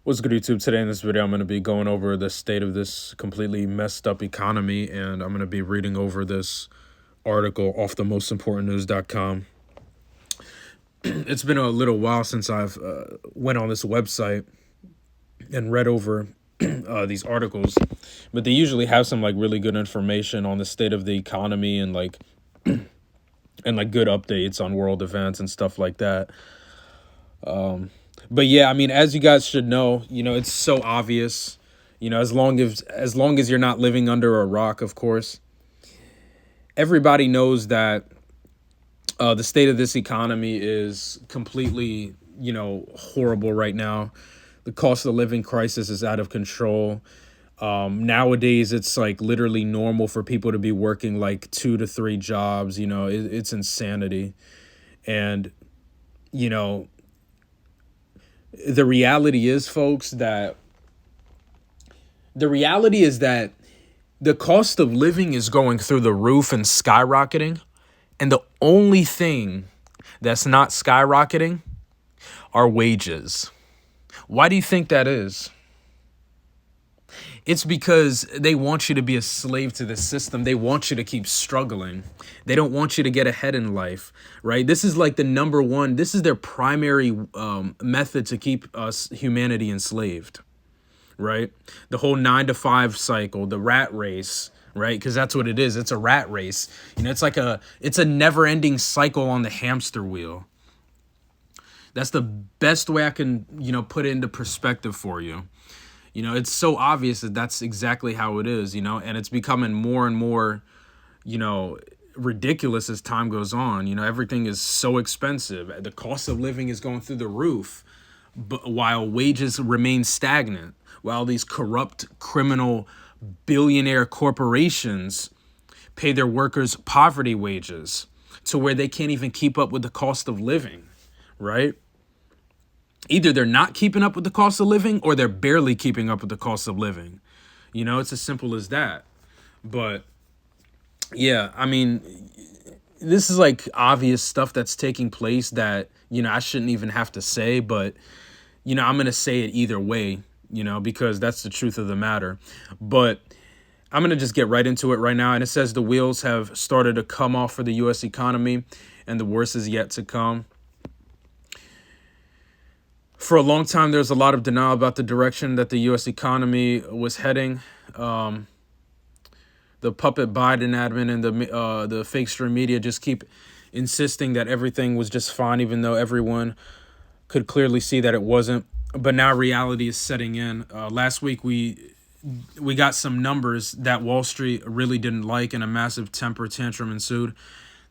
What's good, YouTube? Today in this video, I'm going to be going over the state of this completely messed up economy, and I'm going to be reading over this article off the mostimportantnews.com. It's been a little while since I've went on this website and read over these articles, but they usually have some like really good information on the state of the economy and like good updates on world events and stuff like that. But yeah, I mean, as you guys should know, it's so obvious, as long as you're not living under a rock, of course, everybody knows that the state of this economy is completely, horrible right now. The cost of living crisis is out of control. Nowadays, it's like literally normal for people to be working like 2 to 3 jobs. It's insanity. And, the reality is, folks, that the cost of living is going through the roof and skyrocketing. And the only thing that's not skyrocketing are wages. Why do you think that is? It's because they want you to be a slave to the system. They want you to keep struggling. They don't want you to get ahead in life, right? This is like the number one. This is their primary method to keep us, humanity, enslaved, right? The whole 9 to 5 cycle, the rat race, right? Because that's what it is. It's a rat race. It's a never-ending cycle on the hamster wheel. That's the best way I can, put it into perspective for you. It's so obvious that that's exactly how it is, and it's becoming more and more, ridiculous as time goes on. Everything is so expensive. The cost of living is going through the roof, but while wages remain stagnant, while these corrupt, criminal, billionaire corporations pay their workers poverty wages to where they can't even keep up with the cost of living, right? Either they're not keeping up with the cost of living or they're barely keeping up with the cost of living. It's as simple as that. But yeah, I mean, this is like obvious stuff that's taking place that, I shouldn't even have to say, but, I'm going to say it either way, because that's the truth of the matter. But I'm going to just get right into it right now. And it says the wheels have started to come off for the U.S. economy and the worst is yet to come. For a long time, there's a lot of denial about the direction that the U.S. economy was heading. The puppet Biden admin and the fake stream media just keep insisting that everything was just fine, even though everyone could clearly see that it wasn't. But now reality is setting in. Last week, we got some numbers that Wall Street really didn't like, and a massive temper tantrum ensued.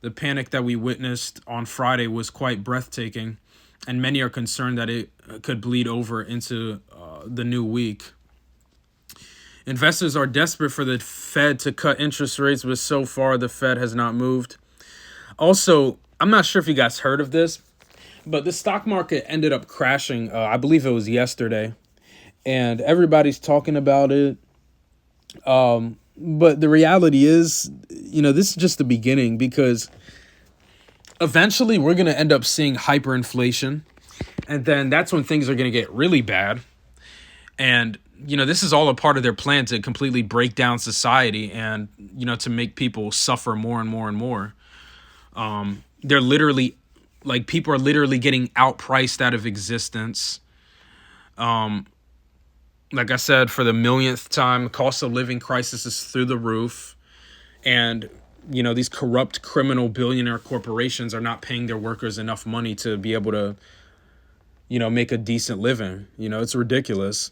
The panic that we witnessed on Friday was quite breathtaking, and many are concerned that it could bleed over into the new week. Investors are desperate for the Fed to cut interest rates, but so far the Fed has not moved. Also, I'm not sure if you guys heard of this, but the stock market ended up crashing. I believe it was yesterday, and everybody's talking about it. But the reality is, this is just the beginning, because eventually we're going to end up seeing hyperinflation, and then that's when things are going to get really bad. And, this is all a part of their plan to completely break down society and, to make people suffer more and more and more. They're literally, people are literally getting outpriced out of existence. Like I said, for the millionth time, cost of living crisis is through the roof. And, these corrupt criminal billionaire corporations are not paying their workers enough money to be able to, make a decent living. It's ridiculous.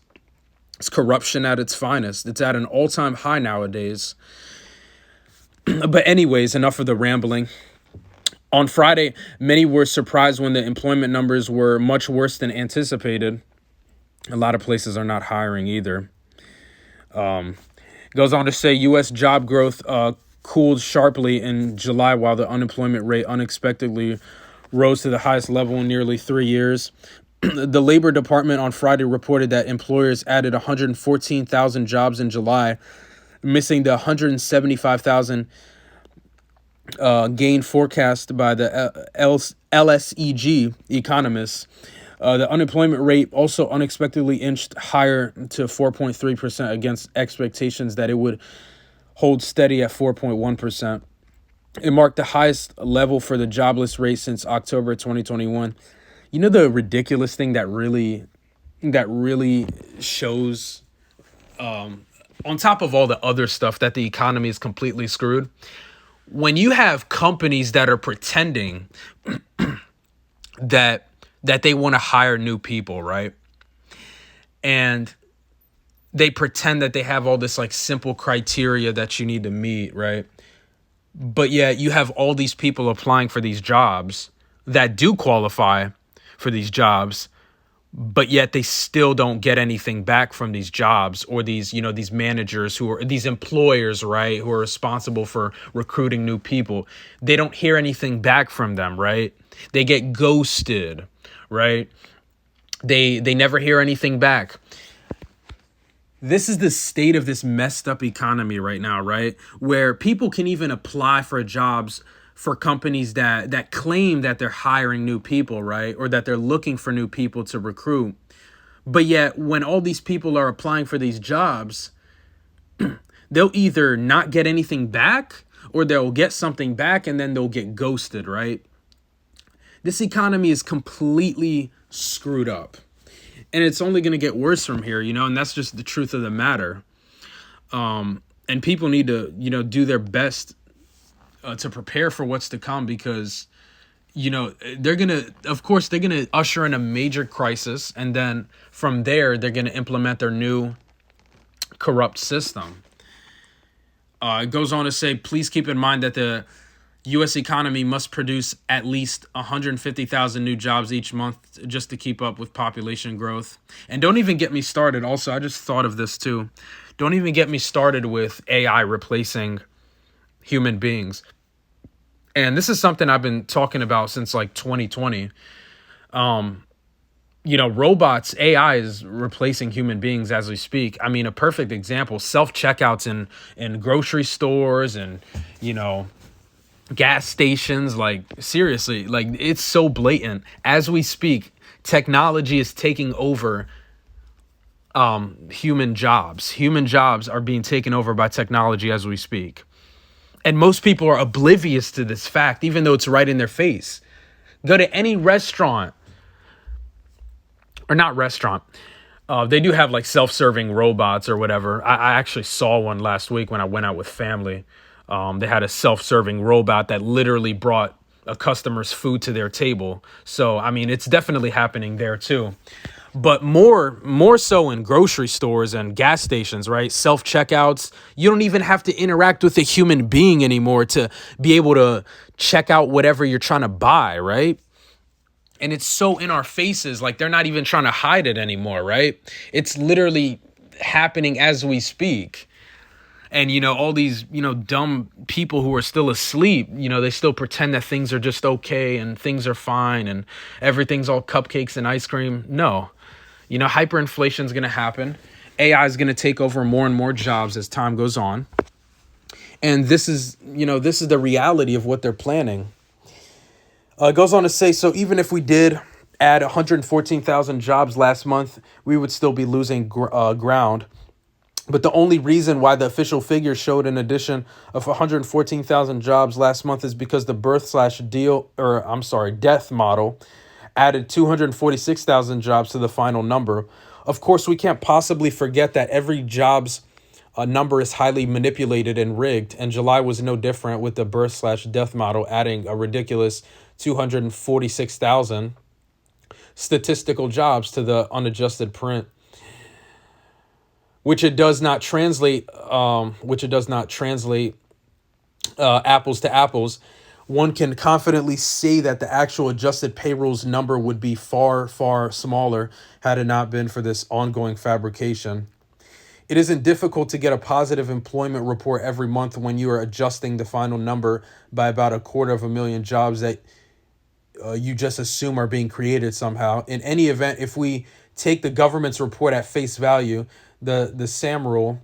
It's corruption at its finest. It's at an all-time high nowadays. But anyways, enough of the rambling. On Friday, many were surprised when the employment numbers were much worse than anticipated. A lot of places are not hiring either. Goes on to say U.S. job growth cooled sharply in July, while the unemployment rate unexpectedly rose to the highest level in nearly 3 years. The Labor Department on Friday reported that employers added 114,000 jobs in July, missing the 175,000 gain forecast by the LSEG economists. The unemployment rate also unexpectedly inched higher to 4.3% against expectations that it would hold steady at 4.1%. It marked the highest level for the jobless rate since October 2021. You know, the ridiculous thing that really shows, on top of all the other stuff, that the economy is completely screwed. When you have companies that are pretending that they want to hire new people, right? And they pretend that they have all this like simple criteria that you need to meet, right? But yet you have all these people applying for these jobs that do qualify for these jobs, but yet they still don't get anything back from these jobs, or these, these managers who are these employers, right, who are responsible for recruiting new people. They don't hear anything back from them, right? They get ghosted, right? They never hear anything back. This is the state of this messed up economy right now, right? Where people can even apply for jobs for companies that claim that they're hiring new people, right? Or that they're looking for new people to recruit. But yet, when all these people are applying for these jobs, they'll either not get anything back, or they'll get something back and then they'll get ghosted, right? This economy is completely screwed up. And it's only going to get worse from here, and that's just the truth of the matter. And people need to, do their best to prepare for what's to come, because, they're going to usher in a major crisis. And then from there, they're going to implement their new corrupt system. It goes on to say, please keep in mind that the U.S. economy must produce at least 150,000 new jobs each month just to keep up with population growth. And don't even get me started. Also, I just thought of this too. Don't even get me started with AI replacing human beings. And this is something I've been talking about since like 2020. Robots, AI is replacing human beings as we speak. I mean, a perfect example, self-checkouts in grocery stores and, gas stations. Like, seriously, like, it's so blatant. As we speak, technology is taking over human jobs. Human jobs are being taken over by technology as we speak. And most people are oblivious to this fact, even though it's right in their face. Go to any restaurant, or not restaurant. They do have like self-serving robots or whatever. I actually saw one last week when I went out with family. They had a self-serving robot that literally brought a customer's food to their table. So, I mean, it's definitely happening there too. But more so in grocery stores and gas stations, right? Self-checkouts. You don't even have to interact with a human being anymore to be able to check out whatever you're trying to buy, right? And it's so in our faces, like they're not even trying to hide it anymore, right? It's literally happening as we speak. And, all these, dumb people who are still asleep, they still pretend that things are just okay and things are fine and everything's all cupcakes and ice cream. No, hyperinflation is going to happen. AI is going to take over more and more jobs as time goes on. And this is the reality of what they're planning. It goes on to say, so even if we did add 114,000 jobs last month, we would still be losing ground. But the only reason why the official figure showed an addition of 114,000 jobs last month is because the death model added 246,000 jobs to the final number. Of course, we can't possibly forget that every jobs number is highly manipulated and rigged, and July was no different, with the birth/death model adding a ridiculous 246,000 statistical jobs to the unadjusted print. Which it does not translate apples to apples. One can confidently say that the actual adjusted payrolls number would be far, far smaller had it not been for this ongoing fabrication. It isn't difficult to get a positive employment report every month when you are adjusting the final number by about 250,000 jobs that you just assume are being created somehow. In any event, if we take the government's report at face value, the SAM rule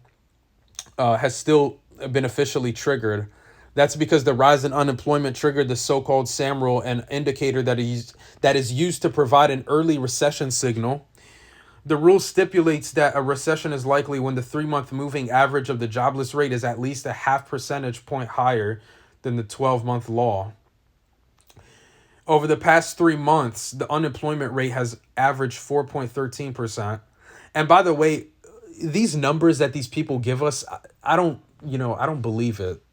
has still been officially triggered. That's because the rise in unemployment triggered the so-called SAM rule, an indicator that is used to provide an early recession signal. The rule stipulates that a recession is likely when the 3-month moving average of the jobless rate is at least a half percentage point higher than the 12-month law. Over the past 3 months, the unemployment rate has averaged 4.13%. And by the way, these numbers that these people give us, I don't believe it.